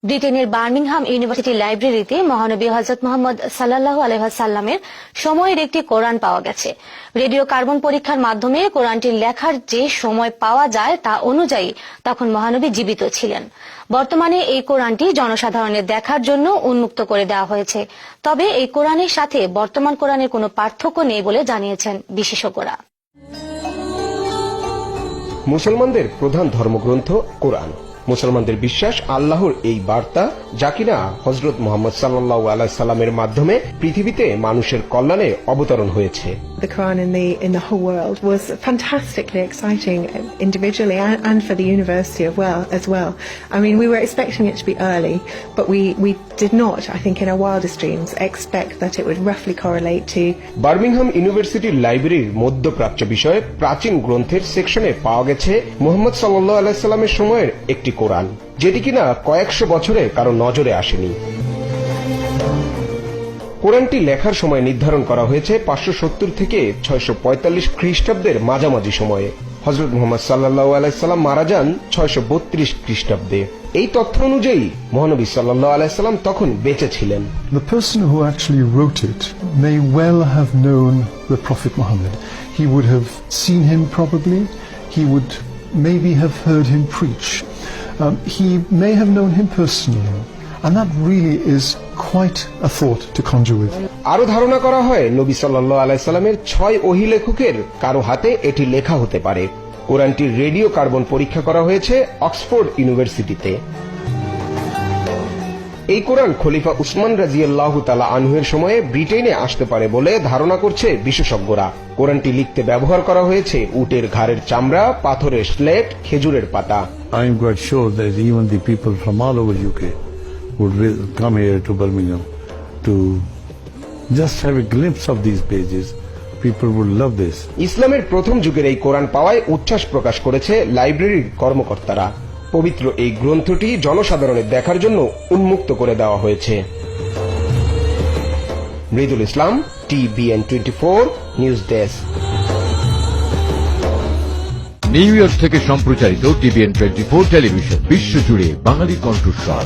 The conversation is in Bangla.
ব্রিটেনের বার্মিংহাম ইউনিভার্সিটি লাইব্রেরিতে মহানবী হযরত মুহাম্মদ সাল্লাল্লাহু আলাইহি ওয়াসাল্লামের সময়ের একটি কোরআন পাওয়া গেছে। রেডিও কার্বন পরীক্ষার মাধ্যমে কোরআনটির লেখার যে সময় পাওয়া যায় তা অনুযায়ী তখন মহানবী জীবিত ছিলেন। বর্তমানে এই কোরআনটি জনসাধারণের দেখার জন্য উন্মুক্ত করে দেওয়া হয়েছে। তবে এই কোরআনের সাথে বর্তমান কোরআনের কোনো পার্থক্য নেই বলে জানিয়েছেন বিশেষজ্ঞরা। মুসলমানদের প্রধান ধর্মগ্রন্থ কোরআন। মুসলমানদের বিশ্বাস আল্লাহর এই বার্তা, যা কিনা হযরত মুহাম্মদ সাল্লাল্লাহু আলাইহি সাল্লামের মাধ্যমে পৃথিবীতে মানুষের কল্যাণে অবতরণ হয়েছে। The Quran in the whole world was fantastically exciting individually and for the university as well. I mean, we were expecting it to be early, but we did not, I think, in our wildest dreams, expect that it would roughly correlate to. Birmingham ইউনিভার্সিটির লাইব্রেরির মধ্যপ্রাচ্য বিষয়ে প্রাচীন গ্রন্থের সেকশনে পাওয়া গেছে মুহাম্মদ সাল্লাল্লাহু আলাইহি সাল্লামের সময়ের একটি কোরআন, যেটি কিনা কয়েকশো বছরে কারো নজরে আসেনি। কোরআনটি লেখার সময় নির্ধারণ করা হয়েছে 570 থেকে 645 খ্রিস্টাব্দের মাঝামাঝি সময়ে। হযরত মুহাম্মদ সাল্লাল্লাহু আলাইহি সাল্লাম মারা যান 632 খ্রিস্টাব্দে। এই তথ্য অনুযায়ী মহানবী সাল্লাল্লাহু আলাইহি সাল্লাম তখন বেঁচে ছিলেন। The person who actually wrote it may well have known the Prophet Muhammad. He would have seen him probably. He would maybe have heard him preach. He may have known him personally. And that really is quite a thought to conjure with. আরো ধারণা করা হয় নবী সাল্লাল্লাহু আলাইহি সাল্লামের 6 ওহী লেখকের কারো হাতে এটি লেখা হতে পারে। কোরআনটির রেডিও কার্বন পরীক্ষা করা হয়েছে অক্সফোর্ড ইউনিভার্সিটিতে। এই কোরআন খলিফা উসমান রাদিয়াল্লাহু তাআলা আনহুর সময়ে ব্রিটেনে আসতে পারে বলে ধারণা করছে বিশেষজ্ঞরা। কোরআনটি লিখতে ব্যবহার করা হয়েছে উটের ঘাড়ের চামড়া, পাথরের স্লেট, খেজুরের পাতা। I am quite sure that even the people from all over UK would come here to Birmingham to just have a glimpse of these pages. People would love this. ইসলামের প্রথম যুগের এই কোরআন পাওয়ায় উচ্ছ্বাস প্রকাশ করেছে লাইব্রেরির কর্মকর্তারা। পবিত্র এই গ্রন্থটি জনসাধারণের দেখার জন্য উন্মুক্ত করে দেওয়া হয়েছে। মৃদুল ইসলাম, TBN 24 news desk. New York থেকে সম্প্রচারিত TBN 24 টেলিভিশন বিশ্বজুড়ে বাঙালি কণ্ঠস্বর।